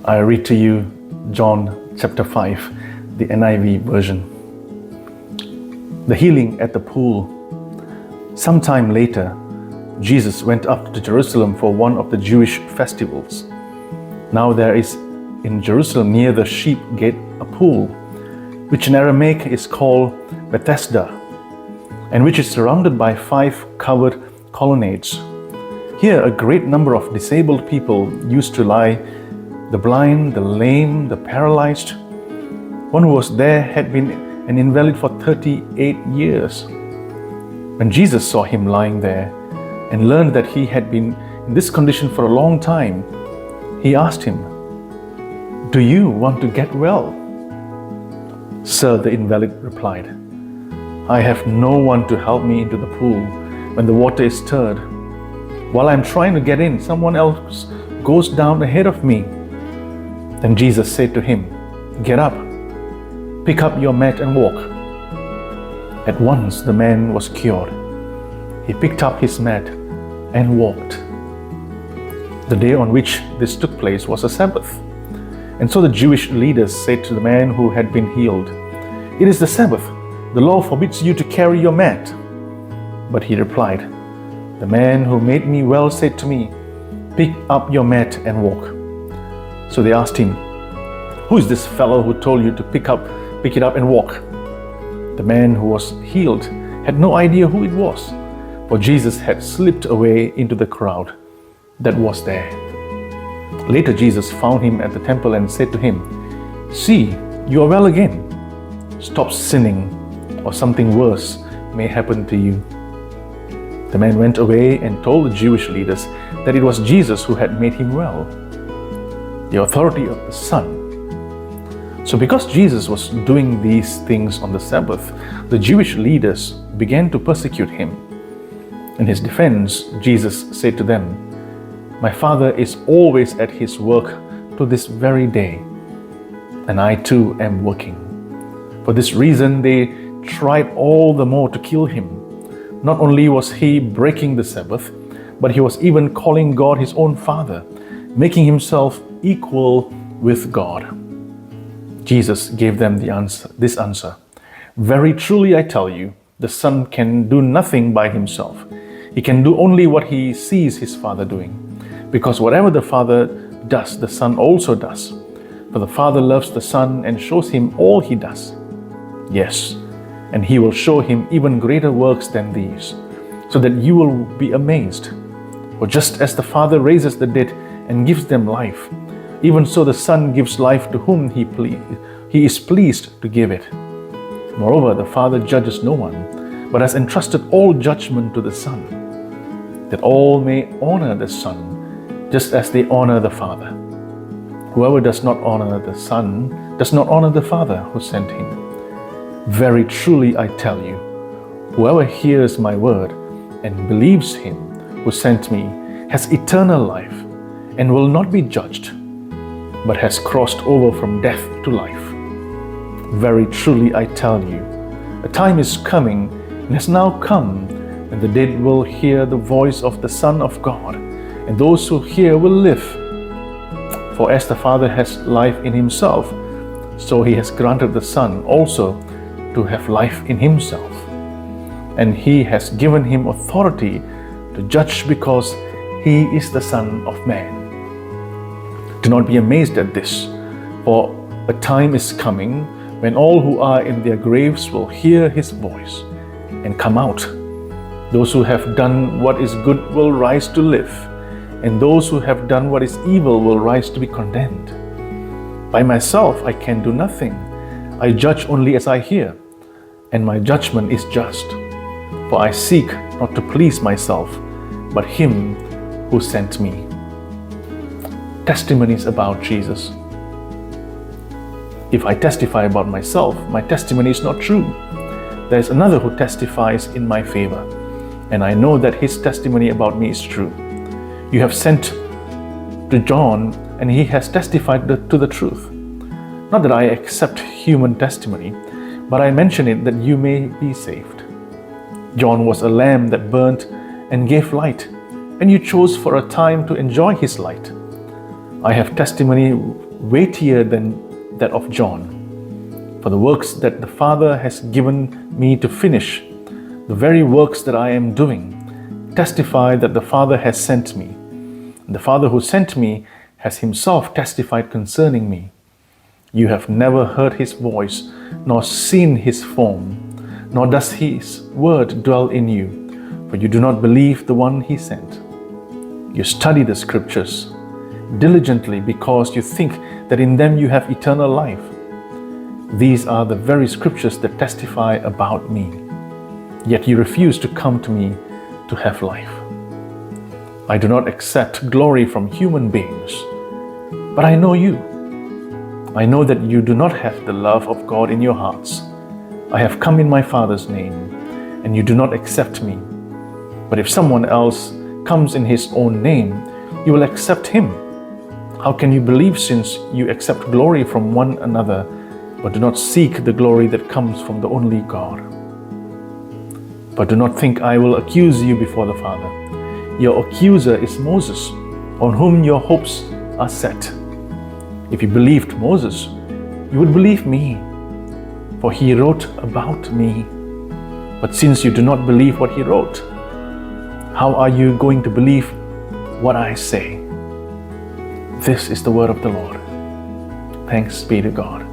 I read to you John chapter 5, the NIV version. The healing at the pool. Sometime later, Jesus went up to Jerusalem for one of the Jewish festivals. Now there is in Jerusalem near the sheep gate a pool, which in Aramaic is called Bethesda, and which is surrounded by 5 covered colonnades. Here a great number of disabled people used to lie, the blind, the lame, the paralyzed. One who was there had been an invalid for 38 years. When Jesus saw him lying there and learned that he had been in this condition for a long time, he asked him, "Do you want to get well?" "Sir," the invalid replied, "I have no one to help me into the pool when the water is stirred. While I'm trying to get in, someone else goes down ahead of me." Then Jesus said to him, "Get up, pick up your mat and walk." At once the man was cured. He picked up his mat and walked. The day on which this took place was a Sabbath. And so the Jewish leaders said to the man who had been healed, "It is the Sabbath. The law forbids you to carry your mat." But he replied, "The man who made me well said to me, 'Pick up your mat and walk.'" So they asked him, "Who is this fellow who told you to pick it up and walk?" The man who was healed had no idea who it was, for Jesus had slipped away into the crowd that was there. Later Jesus found him at the temple and said to him, "See, you are well again. Stop sinning, or something worse may happen to you." The man went away and told the Jewish leaders that it was Jesus who had made him well. The authority of the Son. So because Jesus was doing these things on the Sabbath, the Jewish leaders began to persecute him. In his defense, Jesus said to them, "My Father is always at his work to this very day, and I too am working." For this reason, they tried all the more to kill him. Not only was he breaking the Sabbath, but he was even calling God his own Father, making himself equal with God. Jesus gave them this answer, "Very truly I tell you, the Son can do nothing by himself. He can do only what he sees his Father doing, because whatever the Father does, the Son also does. For the Father loves the Son and shows him all he does. Yes, and he will show him even greater works than these, so that you will be amazed. For just as the Father raises the dead and gives them life, even so the Son gives life to whom he is pleased to give it. Moreover, the Father judges no one, but has entrusted all judgment to the Son, that all may honor the Son, just as they honor the Father. Whoever does not honor the Son does not honor the Father who sent him. Very truly I tell you, whoever hears my word and believes him who sent me has eternal life and will not be judged, but has crossed over from death to life. Very truly I tell you, a time is coming and has now come when the dead will hear the voice of the Son of God, and those who hear will live. For as the Father has life in himself, so he has granted the Son also to have life in himself. And he has given him authority to judge because he is the Son of Man. Do not be amazed at this, for a time is coming when all who are in their graves will hear his voice and come out. Those who have done what is good will rise to live, and those who have done what is evil will rise to be condemned. By myself I can do nothing. I judge only as I hear, and my judgment is just. For I seek not to please myself, but him who sent me. Testimonies about Jesus. If I testify about myself, my testimony is not true. There is another who testifies in my favor, and I know that his testimony about me is true. You have sent to John, and he has testified to the truth. Not that I accept human testimony, but I mention it that you may be saved. John was a lamp that burnt and gave light, and you chose for a time to enjoy his light. I have testimony weightier than that of John. For the works that the Father has given me to finish, the very works that I am doing, testify that the Father has sent me. The Father who sent me has himself testified concerning me. You have never heard his voice, nor seen his form, nor does his word dwell in you, for you do not believe the one he sent. You study the scriptures diligently because you think that in them you have eternal life. These are the very scriptures that testify about me. Yet you refuse to come to me to have life. I do not accept glory from human beings, but I know you. I know that you do not have the love of God in your hearts. I have come in my Father's name, and you do not accept me. But if someone else comes in his own name, you will accept him. How can you believe since you accept glory from one another, but do not seek the glory that comes from the only God? But do not think I will accuse you before the Father. Your accuser is Moses, on whom your hopes are set. If you believed Moses, you would believe me, for he wrote about me. But since you do not believe what he wrote, how are you going to believe what I say? This is the word of the Lord. Thanks be to God.